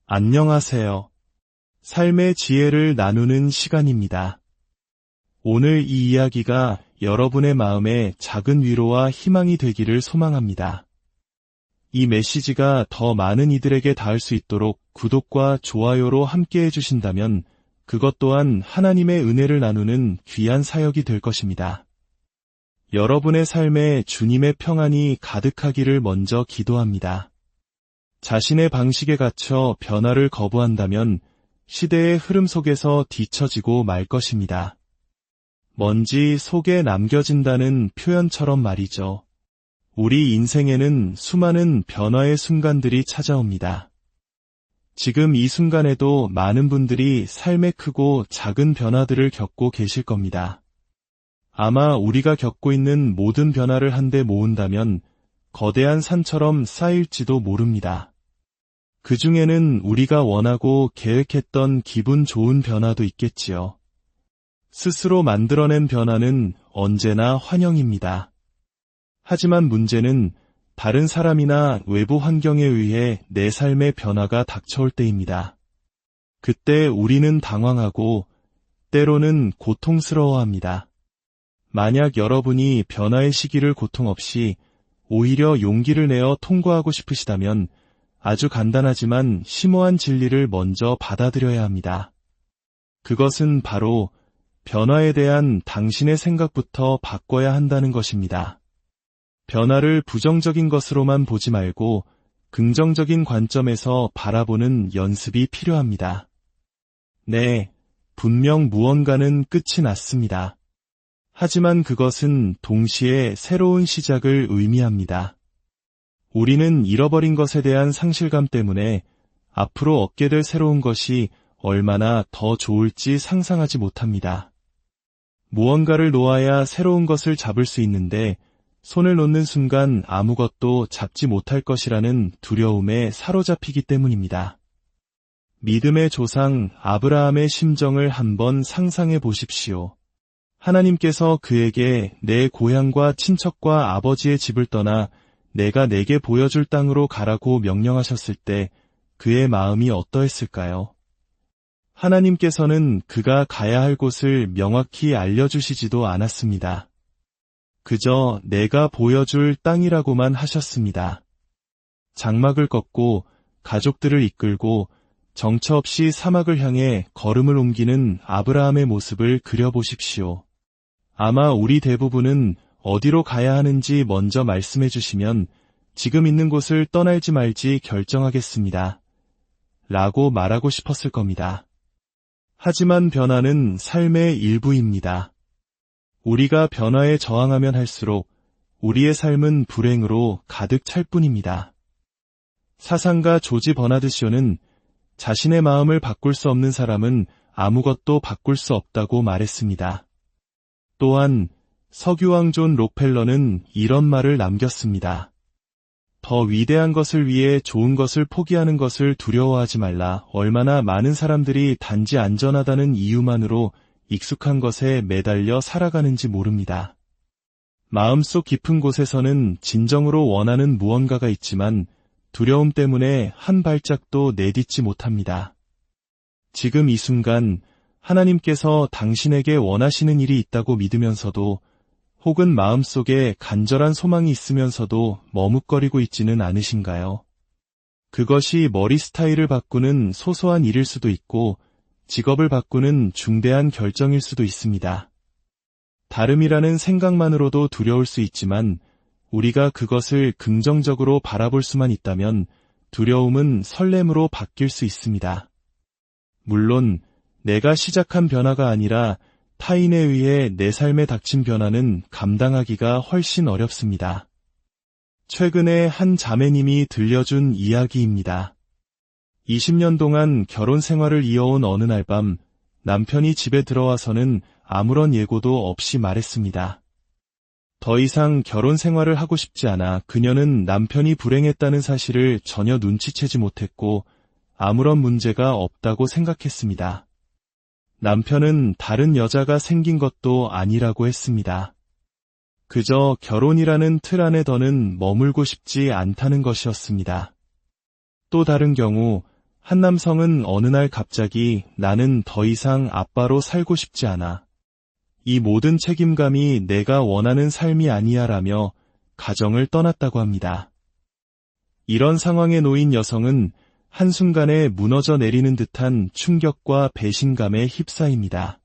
안녕하세요. 삶의 지혜를 나누는 시간입니다. 오늘 이 이야기가 여러분의 마음에 작은 위로와 희망이 되기를 소망합니다. 이 메시지가 더 많은 이들에게 닿을 수 있도록 구독과 좋아요로 함께 해주신다면 그것 또한 하나님의 은혜를 나누는 귀한 사역이 될 것입니다. 여러분의 삶에 주님의 평안이 가득하기를 먼저 기도합니다. 자신의 방식에 갇혀 변화를 거부한다면 시대의 흐름 속에서 뒤처지고 말 것입니다. 먼지 속에 남겨진다는 표현처럼 말이죠. 우리 인생에는 수많은 변화의 순간들이 찾아옵니다. 지금 이 순간에도 많은 분들이 삶의 크고 작은 변화들을 겪고 계실 겁니다. 아마 우리가 겪고 있는 모든 변화를 한데 모은다면 거대한 산처럼 쌓일지도 모릅니다. 그 중에는 우리가 원하고 계획했던 기분 좋은 변화도 있겠지요. 스스로 만들어낸 변화는 언제나 환영입니다. 하지만 문제는 다른 사람이나 외부 환경에 의해 내 삶의 변화가 닥쳐올 때입니다. 그때 우리는 당황하고 때로는 고통스러워합니다. 만약 여러분이 변화의 시기를 고통 없이 오히려 용기를 내어 통과하고 싶으시다면 아주 간단하지만 심오한 진리를 먼저 받아들여야 합니다. 그것은 바로 변화에 대한 당신의 생각부터 바꿔야 한다는 것입니다. 변화를 부정적인 것으로만 보지 말고 긍정적인 관점에서 바라보는 연습이 필요합니다. 네, 분명 무언가는 끝이 났습니다. 하지만 그것은 동시에 새로운 시작을 의미합니다. 우리는 잃어버린 것에 대한 상실감 때문에 앞으로 얻게 될 새로운 것이 얼마나 더 좋을지 상상하지 못합니다. 무언가를 놓아야 새로운 것을 잡을 수 있는데 손을 놓는 순간 아무것도 잡지 못할 것이라는 두려움에 사로잡히기 때문입니다. 믿음의 조상 아브라함의 심정을 한번 상상해 보십시오. 하나님께서 그에게 내 고향과 친척과 아버지의 집을 떠나 내가 내게 보여줄 땅으로 가라고 명령하셨을 때 그의 마음이 어떠했을까요? 하나님께서는 그가 가야 할 곳을 명확히 알려주시지도 않았습니다. 그저 내가 보여줄 땅이라고만 하셨습니다. 장막을 걷고 가족들을 이끌고 정처 없이 사막을 향해 걸음을 옮기는 아브라함의 모습을 그려보십시오. 아마 우리 대부분은 어디로 가야 하는지 먼저 말씀해 주시면 지금 있는 곳을 떠날지 말지 결정하겠습니다. 라고 말하고 싶었을 겁니다. 하지만 변화는 삶의 일부입니다. 우리가 변화에 저항하면 할수록 우리의 삶은 불행으로 가득 찰 뿐입니다. 사상가 조지 버나드 쇼는 자신의 마음을 바꿀 수 없는 사람은 아무것도 바꿀 수 없다고 말했습니다. 또한 석유왕 존 록펠러는 이런 말을 남겼습니다. 더 위대한 것을 위해 좋은 것을 포기하는 것을 두려워하지 말라. 얼마나 많은 사람들이 단지 안전하다는 이유만으로 익숙한 것에 매달려 살아가는지 모릅니다. 마음속 깊은 곳에서는 진정으로 원하는 무언가가 있지만 두려움 때문에 한 발짝도 내딛지 못합니다. 지금 이 순간 하나님께서 당신에게 원하시는 일이 있다고 믿으면서도 혹은 마음속에 간절한 소망이 있으면서도 머뭇거리고 있지는 않으신가요? 그것이 머리 스타일을 바꾸는 소소한 일일 수도 있고 직업을 바꾸는 중대한 결정일 수도 있습니다. 다름이라는 생각만으로도 두려울 수 있지만 우리가 그것을 긍정적으로 바라볼 수만 있다면 두려움은 설렘으로 바뀔 수 있습니다. 물론 내가 시작한 변화가 아니라 타인에 의해 내 삶에 닥친 변화는 감당하기가 훨씬 어렵습니다. 최근에 한 자매님이 들려준 이야기입니다. 20년 동안 결혼 생활을 이어온 어느 날 밤 남편이 집에 들어와서는 아무런 예고도 없이 말했습니다. 더 이상 결혼 생활을 하고 싶지 않아. 그녀는 남편이 불행했다는 사실을 전혀 눈치채지 못했고 아무런 문제가 없다고 생각했습니다. 남편은 다른 여자가 생긴 것도 아니라고 했습니다. 그저 결혼이라는 틀 안에 더는 머물고 싶지 않다는 것이었습니다. 또 다른 경우 한 남성은 어느 날 갑자기 나는 더 이상 아빠로 살고 싶지 않아. 이 모든 책임감이 내가 원하는 삶이 아니야 라며 가정을 떠났다고 합니다. 이런 상황에 놓인 여성은 한순간에 무너져 내리는 듯한 충격과 배신감에 휩싸입니다.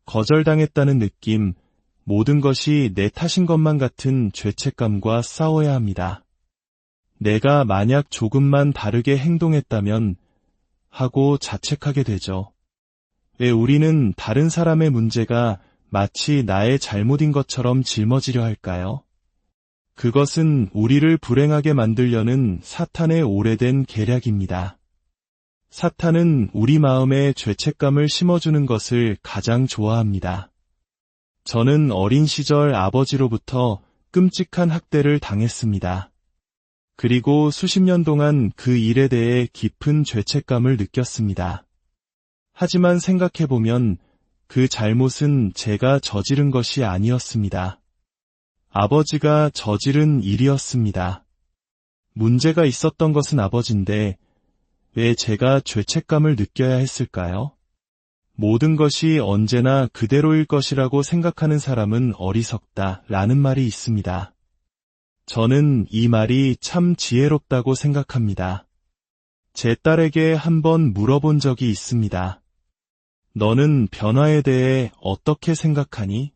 거절당했다는 느낌, 모든 것이 내 탓인 것만 같은 죄책감과 싸워야 합니다. 내가 만약 조금만 다르게 행동했다면 하고 자책하게 되죠. 왜 우리는 다른 사람의 문제가 마치 나의 잘못인 것처럼 짊어지려 할까요? 그것은 우리를 불행하게 만들려는 사탄의 오래된 계략입니다. 사탄은 우리 마음에 죄책감을 심어주는 것을 가장 좋아합니다. 저는 어린 시절 아버지로부터 끔찍한 학대를 당했습니다. 그리고 수십 년 동안 그 일에 대해 깊은 죄책감을 느꼈습니다. 하지만 생각해보면 그 잘못은 제가 저지른 것이 아니었습니다. 아버지가 저지른 일이었습니다. 문제가 있었던 것은 아버지인데 왜 제가 죄책감을 느껴야 했을까요? 모든 것이 언제나 그대로일 것이라고 생각하는 사람은 어리석다 라는 말이 있습니다. 저는 이 말이 참 지혜롭다고 생각합니다. 제 딸에게 한번 물어본 적이 있습니다. 너는 변화에 대해 어떻게 생각하니?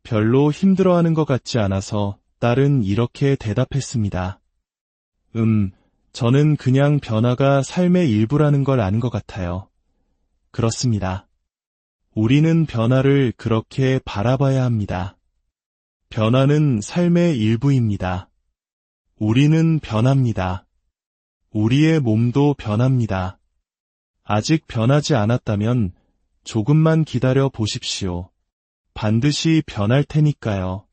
별로 힘들어하는 것 같지 않아서 딸은 이렇게 대답했습니다. 저는 그냥 변화가 삶의 일부라는 걸 아는 것 같아요. 그렇습니다. 우리는 변화를 그렇게 바라봐야 합니다. 변화는 삶의 일부입니다. 우리는 변합니다. 우리의 몸도 변합니다. 아직 변하지 않았다면 조금만 기다려 보십시오. 반드시 변할 테니까요.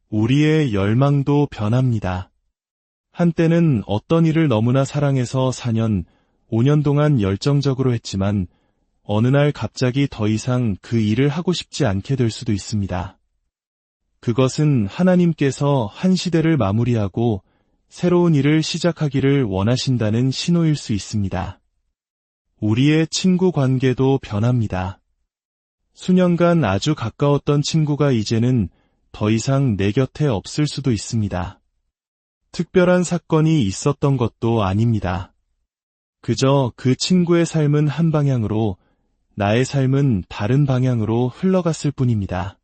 우리의 열망도 변합니다. 한때는 어떤 일을 너무나 사랑해서 4년, 5년 동안 열정적으로 했지만 어느 날 갑자기 더 이상 그 일을 하고 싶지 않게 될 수도 있습니다. 그것은 하나님께서 한 시대를 마무리하고 새로운 일을 시작하기를 원하신다는 신호일 수 있습니다. 우리의 친구 관계도 변합니다. 수년간 아주 가까웠던 친구가 이제는 더 이상 내 곁에 없을 수도 있습니다. 특별한 사건이 있었던 것도 아닙니다. 그저 그 친구의 삶은 한 방향으로, 나의 삶은 다른 방향으로 흘러갔을 뿐입니다.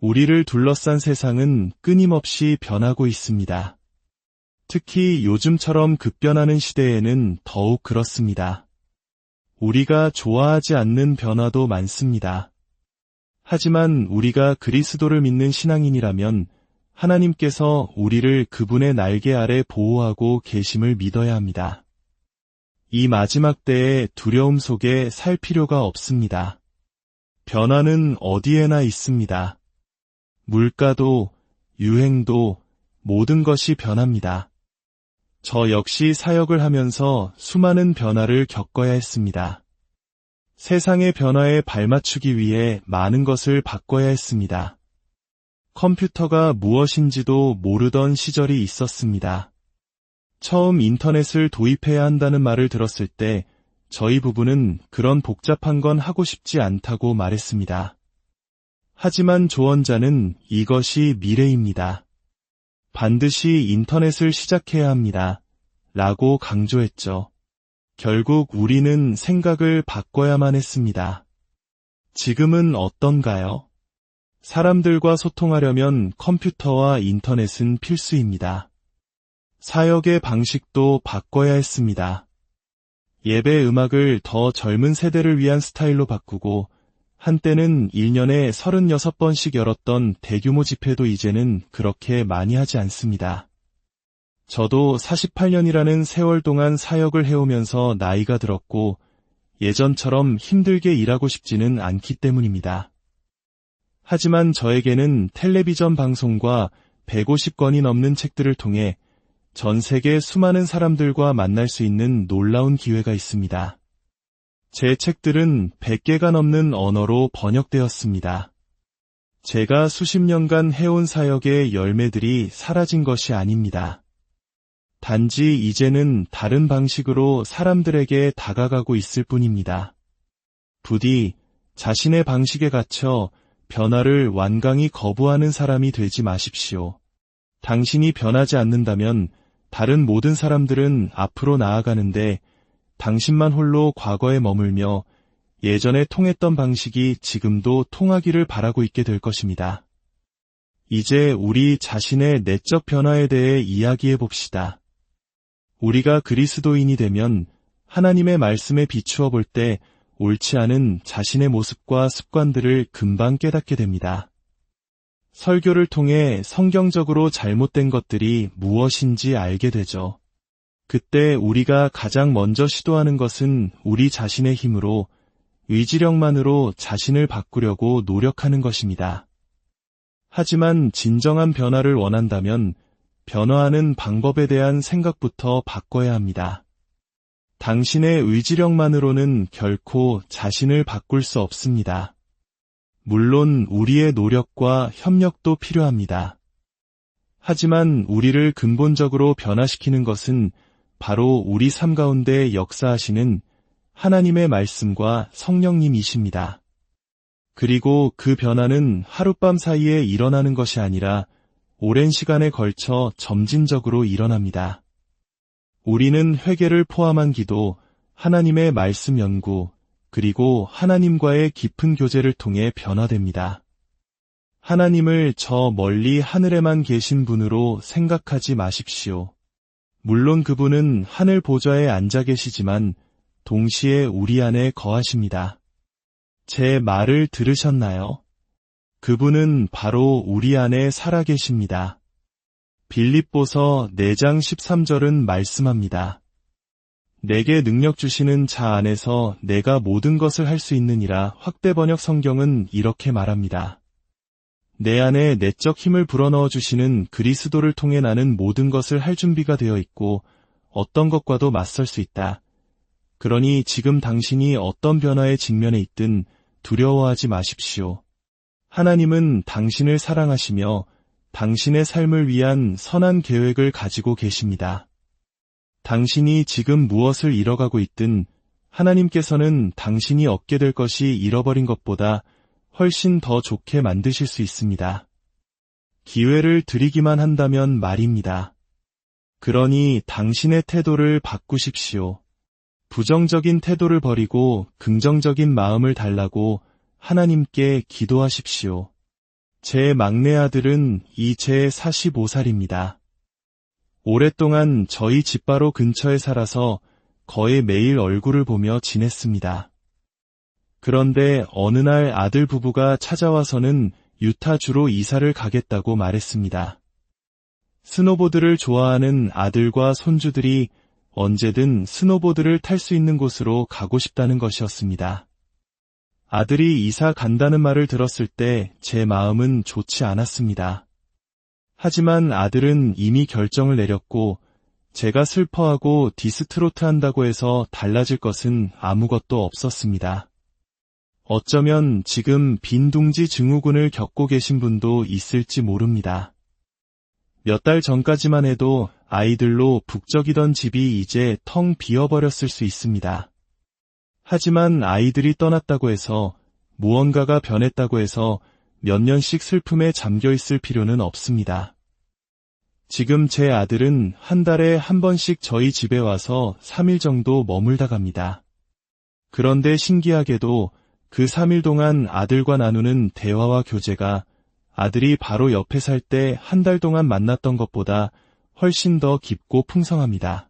우리를 둘러싼 세상은 끊임없이 변하고 있습니다. 특히 요즘처럼 급변하는 시대에는 더욱 그렇습니다. 우리가 좋아하지 않는 변화도 많습니다. 하지만 우리가 그리스도를 믿는 신앙인이라면 하나님께서 우리를 그분의 날개 아래 보호하고 계심을 믿어야 합니다. 이 마지막 때에 두려움 속에 살 필요가 없습니다. 변화는 어디에나 있습니다. 물가도, 유행도, 모든 것이 변합니다. 저 역시 사역을 하면서 수많은 변화를 겪어야 했습니다. 세상의 변화에 발맞추기 위해 많은 것을 바꿔야 했습니다. 컴퓨터가 무엇인지도 모르던 시절이 있었습니다. 처음 인터넷을 도입해야 한다는 말을 들었을 때 저희 부부는 그런 복잡한 건 하고 싶지 않다고 말했습니다. 하지만 조언자는 이것이 미래입니다. 반드시 인터넷을 시작해야 합니다. 라고 강조했죠. 결국 우리는 생각을 바꿔야만 했습니다. 지금은 어떤가요? 사람들과 소통하려면 컴퓨터와 인터넷은 필수입니다. 사역의 방식도 바꿔야 했습니다. 예배 음악을 더 젊은 세대를 위한 스타일로 바꾸고 한때는 1년에 36번씩 열었던 대규모 집회도 이제는 그렇게 많이 하지 않습니다. 저도 48년이라는 세월 동안 사역을 해오면서 나이가 들었고 예전처럼 힘들게 일하고 싶지는 않기 때문입니다. 하지만 저에게는 텔레비전 방송과 150권이 넘는 책들을 통해 전 세계 수많은 사람들과 만날 수 있는 놀라운 기회가 있습니다. 제 책들은 100개가 넘는 언어로 번역되었습니다. 제가 수십 년간 해온 사역의 열매들이 사라진 것이 아닙니다. 단지 이제는 다른 방식으로 사람들에게 다가가고 있을 뿐입니다. 부디 자신의 방식에 갇혀 변화를 완강히 거부하는 사람이 되지 마십시오. 당신이 변하지 않는다면 다른 모든 사람들은 앞으로 나아가는데 당신만 홀로 과거에 머물며 예전에 통했던 방식이 지금도 통하기를 바라고 있게 될 것입니다. 이제 우리 자신의 내적 변화에 대해 이야기해 봅시다. 우리가 그리스도인이 되면 하나님의 말씀에 비추어 볼 때 옳지 않은 자신의 모습과 습관들을 금방 깨닫게 됩니다. 설교를 통해 성경적으로 잘못된 것들이 무엇인지 알게 되죠. 그때 우리가 가장 먼저 시도하는 것은 우리 자신의 힘으로, 의지력만으로 자신을 바꾸려고 노력하는 것입니다. 하지만 진정한 변화를 원한다면 변화하는 방법에 대한 생각부터 바꿔야 합니다. 당신의 의지력만으로는 결코 자신을 바꿀 수 없습니다. 물론 우리의 노력과 협력도 필요합니다. 하지만 우리를 근본적으로 변화시키는 것은 바로 우리 삶 가운데 역사하시는 하나님의 말씀과 성령님이십니다. 그리고 그 변화는 하룻밤 사이에 일어나는 것이 아니라 오랜 시간에 걸쳐 점진적으로 일어납니다. 우리는 회개를 포함한 기도, 하나님의 말씀 연구, 그리고 하나님과의 깊은 교제를 통해 변화됩니다. 하나님을 저 멀리 하늘에만 계신 분으로 생각하지 마십시오. 물론 그분은 하늘 보좌에 앉아 계시지만 동시에 우리 안에 거하십니다. 제 말을 들으셨나요? 그분은 바로 우리 안에 살아 계십니다. 빌립보서 4장 13절은 말씀합니다. 내게 능력 주시는 자 안에서 내가 모든 것을 할 수 있느니라. 확대 번역 성경은 이렇게 말합니다. 내 안에 내적 힘을 불어넣어 주시는 그리스도를 통해 나는 모든 것을 할 준비가 되어 있고 어떤 것과도 맞설 수 있다. 그러니 지금 당신이 어떤 변화에 직면해 있든 두려워하지 마십시오. 하나님은 당신을 사랑하시며 당신의 삶을 위한 선한 계획을 가지고 계십니다. 당신이 지금 무엇을 잃어가고 있든 하나님께서는 당신이 얻게 될 것이 잃어버린 것보다 훨씬 더 좋게 만드실 수 있습니다. 기회를 드리기만 한다면 말입니다. 그러니 당신의 태도를 바꾸십시오. 부정적인 태도를 버리고 긍정적인 마음을 달라고 하나님께 기도하십시오. 제 막내 아들은 이제 45살입니다. 오랫동안 저희 집 바로 근처에 살아서 거의 매일 얼굴을 보며 지냈습니다. 그런데 어느 날 아들 부부가 찾아와서는 유타주로 이사를 가겠다고 말했습니다. 스노보드를 좋아하는 아들과 손주들이 언제든 스노보드를 탈 수 있는 곳으로 가고 싶다는 것이었습니다. 아들이 이사 간다는 말을 들었을 때 제 마음은 좋지 않았습니다. 하지만 아들은 이미 결정을 내렸고 제가 슬퍼하고 디스트로트 한다고 해서 달라질 것은 아무것도 없었습니다. 어쩌면 지금 빈둥지 증후군을 겪고 계신 분도 있을지 모릅니다. 몇 달 전까지만 해도 아이들로 북적이던 집이 이제 텅 비어버렸을 수 있습니다. 하지만 아이들이 떠났다고 해서 무언가가 변했다고 해서 몇 년씩 슬픔에 잠겨 있을 필요는 없습니다. 지금 제 아들은 한 달에 한 번씩 저희 집에 와서 3일 정도 머물다 갑니다. 그런데 신기하게도 그 3일 동안 아들과 나누는 대화와 교제가 아들이 바로 옆에 살 때 한 달 동안 만났던 것보다 훨씬 더 깊고 풍성합니다.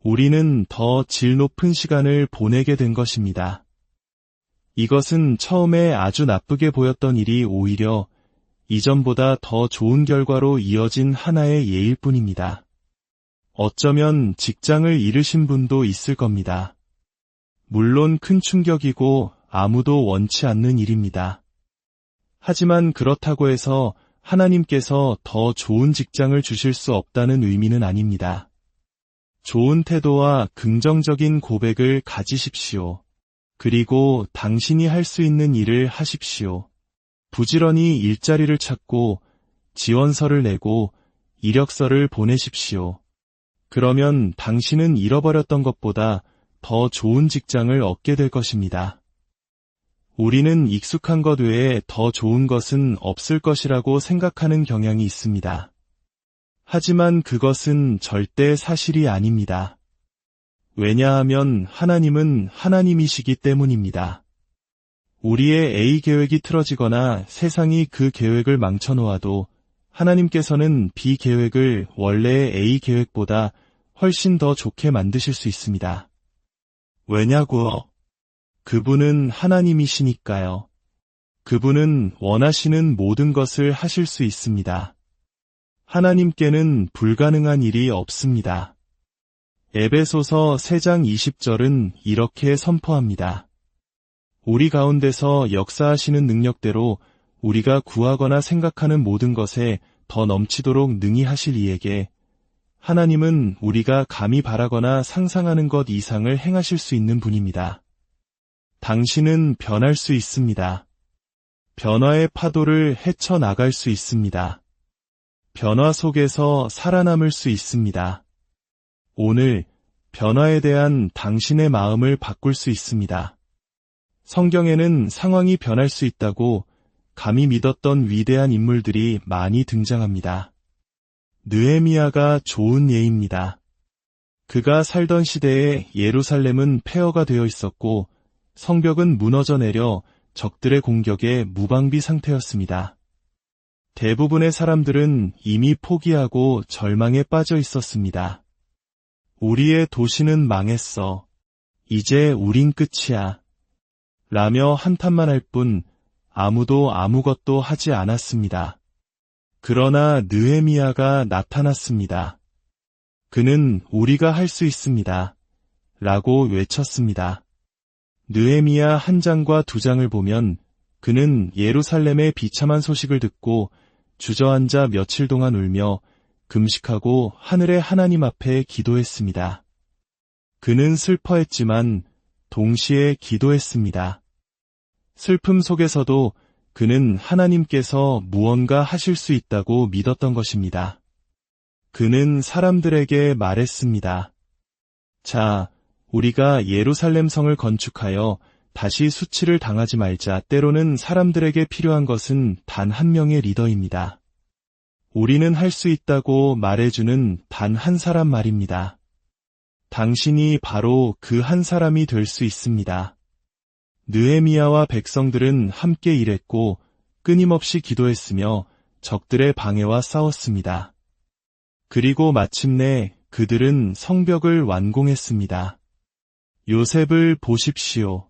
우리는 더 질 높은 시간을 보내게 된 것입니다. 이것은 처음에 아주 나쁘게 보였던 일이 오히려 이전보다 더 좋은 결과로 이어진 하나의 예일 뿐입니다. 어쩌면 직장을 잃으신 분도 있을 겁니다. 물론 큰 충격이고 아무도 원치 않는 일입니다. 하지만 그렇다고 해서 하나님께서 더 좋은 직장을 주실 수 없다는 의미는 아닙니다. 좋은 태도와 긍정적인 고백을 가지십시오. 그리고 당신이 할 수 있는 일을 하십시오. 부지런히 일자리를 찾고 지원서를 내고 이력서를 보내십시오. 그러면 당신은 잃어버렸던 것보다 더 좋은 직장을 얻게 될 것입니다. 우리는 익숙한 것 외에 더 좋은 것은 없을 것이라고 생각하는 경향이 있습니다. 하지만 그것은 절대 사실이 아닙니다. 왜냐하면 하나님은 하나님이시기 때문입니다. 우리의 A 계획이 틀어지거나 세상이 그 계획을 망쳐놓아도 하나님께서는 B 계획을 원래의 A 계획보다 훨씬 더 좋게 만드실 수 있습니다. 왜냐고요? 그분은 하나님이시니까요. 그분은 원하시는 모든 것을 하실 수 있습니다. 하나님께는 불가능한 일이 없습니다. 에베소서 3장 20절은 이렇게 선포합니다. 우리 가운데서 역사하시는 능력대로 우리가 구하거나 생각하는 모든 것에 더 넘치도록 능히 하실 이에게 하나님은 우리가 감히 바라거나 상상하는 것 이상을 행하실 수 있는 분입니다. 당신은 변할 수 있습니다. 변화의 파도를 헤쳐나갈 수 있습니다. 변화 속에서 살아남을 수 있습니다. 오늘 변화에 대한 당신의 마음을 바꿀 수 있습니다. 성경에는 상황이 변할 수 있다고 감히 믿었던 위대한 인물들이 많이 등장합니다. 느헤미야가 좋은 예입니다. 그가 살던 시대에 예루살렘은 폐허가 되어 있었고 성벽은 무너져 내려 적들의 공격에 무방비 상태였습니다. 대부분의 사람들은 이미 포기하고 절망에 빠져 있었습니다. 우리의 도시는 망했어. 이제 우린 끝이야. 라며 한탄만 할 뿐 아무도 아무것도 하지 않았습니다. 그러나 느헤미야가 나타났습니다. 그는 우리가 할 수 있습니다. 라고 외쳤습니다. 느헤미야 1장과 2장을 보면 그는 예루살렘의 비참한 소식을 듣고 주저앉아 며칠 동안 울며 금식하고 하늘의 하나님 앞에 기도했습니다. 그는 슬퍼했지만 동시에 기도했습니다. 슬픔 속에서도 그는 하나님께서 무언가 하실 수 있다고 믿었던 것입니다. 그는 사람들에게 말했습니다. 자, 우리가 예루살렘 성을 건축하여 다시 수치를 당하지 말자. 때로는 사람들에게 필요한 것은 단 한 명의 리더입니다. 우리는 할 수 있다고 말해주는 단 한 사람 말입니다. 당신이 바로 그 한 사람이 될 수 있습니다. 느헤미야와 백성들은 함께 일했고 끊임없이 기도했으며 적들의 방해와 싸웠습니다. 그리고 마침내 그들은 성벽을 완공했습니다. 요셉을 보십시오.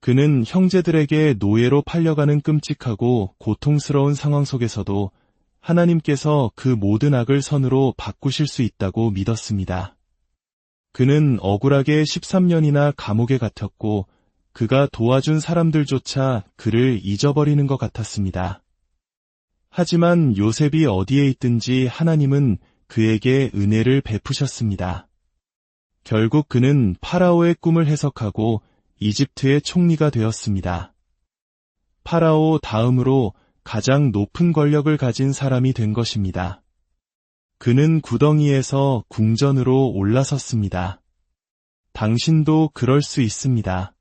그는 형제들에게 노예로 팔려가는 끔찍하고 고통스러운 상황 속에서도 하나님께서 그 모든 악을 선으로 바꾸실 수 있다고 믿었습니다. 그는 억울하게 13년이나 감옥에 갇혔고 그가 도와준 사람들조차 그를 잊어버리는 것 같았습니다. 하지만 요셉이 어디에 있든지 하나님은 그에게 은혜를 베푸셨습니다. 결국 그는 파라오의 꿈을 해석하고 이집트의 총리가 되었습니다. 파라오 다음으로 가장 높은 권력을 가진 사람이 된 것입니다. 그는 구덩이에서 궁전으로 올라섰습니다. 당신도 그럴 수 있습니다.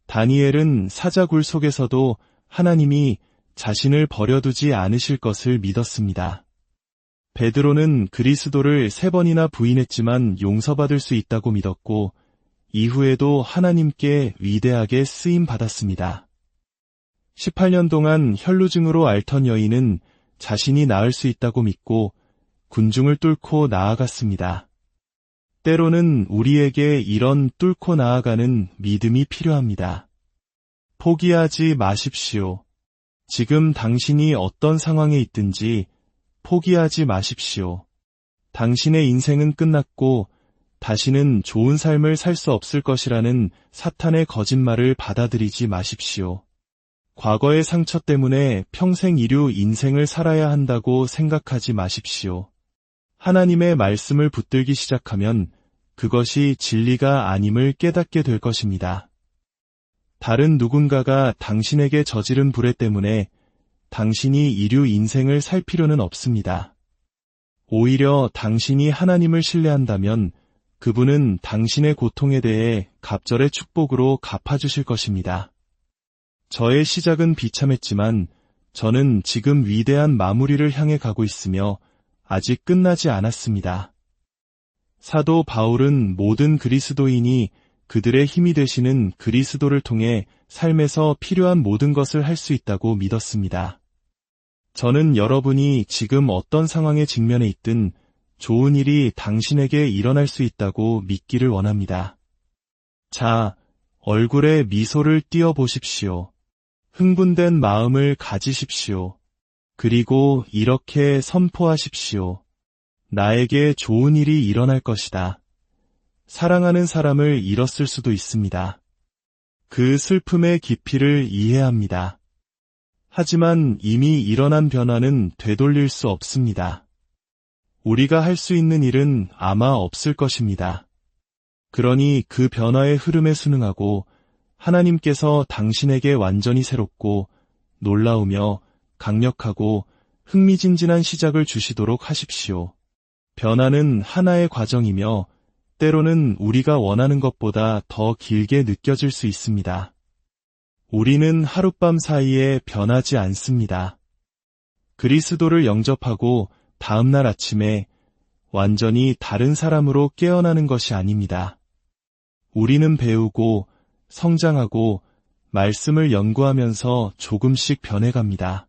다니엘은 사자굴 속에서도 하나님이 자신을 버려두지 않으실 것을 믿었습니다. 베드로는 그리스도를 3번이나 부인했지만 용서받을 수 있다고 믿었고 이후에도 하나님께 위대하게 쓰임받았습니다. 18년 동안 혈루증으로 앓던 여인은 자신이 나을 수 있다고 믿고 군중을 뚫고 나아갔습니다. 때로는 우리에게 이런 뚫고 나아가는 믿음이 필요합니다. 포기하지 마십시오. 지금 당신이 어떤 상황에 있든지 포기하지 마십시오. 당신의 인생은 끝났고 다시는 좋은 삶을 살 수 없을 것이라는 사탄의 거짓말을 받아들이지 마십시오. 과거의 상처 때문에 평생 이류 인생을 살아야 한다고 생각하지 마십시오. 하나님의 말씀을 붙들기 시작하면 그것이 진리가 아님을 깨닫게 될 것입니다. 다른 누군가가 당신에게 저지른 불의 때문에 당신이 이류 인생을 살 필요는 없습니다. 오히려 당신이 하나님을 신뢰한다면 그분은 당신의 고통에 대해 갑절의 축복으로 갚아주실 것입니다. 저의 시작은 비참했지만 저는 지금 위대한 마무리를 향해 가고 있으며 아직 끝나지 않았습니다. 사도 바울은 모든 그리스도인이 그들의 힘이 되시는 그리스도를 통해 삶에서 필요한 모든 것을 할 수 있다고 믿었습니다. 저는 여러분이 지금 어떤 상황에 직면해 있든 좋은 일이 당신에게 일어날 수 있다고 믿기를 원합니다. 자, 얼굴에 미소를 띄워 보십시오. 흥분된 마음을 가지십시오. 그리고 이렇게 선포하십시오. 나에게 좋은 일이 일어날 것이다. 사랑하는 사람을 잃었을 수도 있습니다. 그 슬픔의 깊이를 이해합니다. 하지만 이미 일어난 변화는 되돌릴 수 없습니다. 우리가 할 수 있는 일은 아마 없을 것입니다. 그러니 그 변화의 흐름에 순응하고 하나님께서 당신에게 완전히 새롭고 놀라우며 강력하고 흥미진진한 시작을 주시도록 하십시오. 변화는 하나의 과정이며 때로는 우리가 원하는 것보다 더 길게 느껴질 수 있습니다. 우리는 하룻밤 사이에 변하지 않습니다. 그리스도를 영접하고 다음날 아침에 완전히 다른 사람으로 깨어나는 것이 아닙니다. 우리는 배우고 성장하고 말씀을 연구하면서 조금씩 변해갑니다.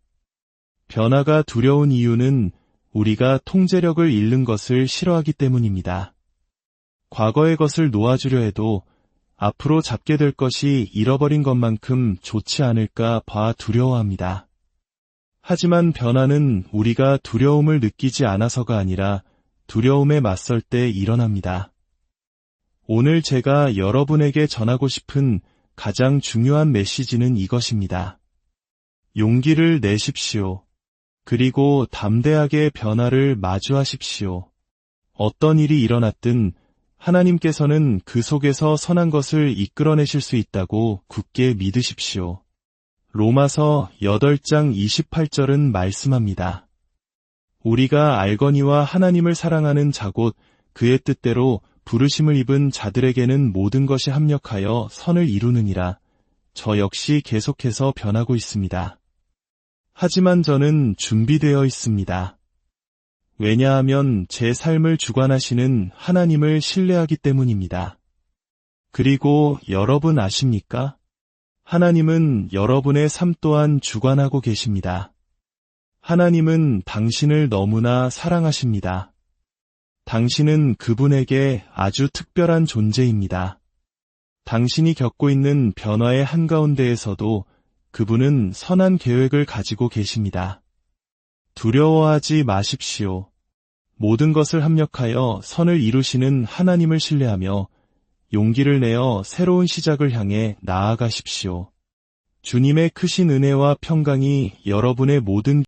변화가 두려운 이유는 우리가 통제력을 잃는 것을 싫어하기 때문입니다. 과거의 것을 놓아주려 해도 앞으로 잡게 될 것이 잃어버린 것만큼 좋지 않을까 봐 두려워합니다. 하지만 변화는 우리가 두려움을 느끼지 않아서가 아니라 두려움에 맞설 때 일어납니다. 오늘 제가 여러분에게 전하고 싶은 가장 중요한 메시지는 이것입니다. 용기를 내십시오. 그리고 담대하게 변화를 마주하십시오. 어떤 일이 일어났든 하나님께서는 그 속에서 선한 것을 이끌어내실 수 있다고 굳게 믿으십시오. 로마서 8장 28절은 말씀합니다. 우리가 알거니와 하나님을 사랑하는 자 곧 그의 뜻대로 부르심을 입은 자들에게는 모든 것이 합력하여 선을 이루느니라. 저 역시 계속해서 변하고 있습니다. 하지만 저는 준비되어 있습니다. 왜냐하면 제 삶을 주관하시는 하나님을 신뢰하기 때문입니다. 그리고 여러분 아십니까? 하나님은 여러분의 삶 또한 주관하고 계십니다. 하나님은 당신을 너무나 사랑하십니다. 당신은 그분에게 아주 특별한 존재입니다. 당신이 겪고 있는 변화의 한가운데에서도 그분은 선한 계획을 가지고 계십니다. 두려워하지 마십시오. 모든 것을 합력하여 선을 이루시는 하나님을 신뢰하며 용기를 내어 새로운 시작을 향해 나아가십시오. 주님의 크신 은혜와 평강이 여러분의 모든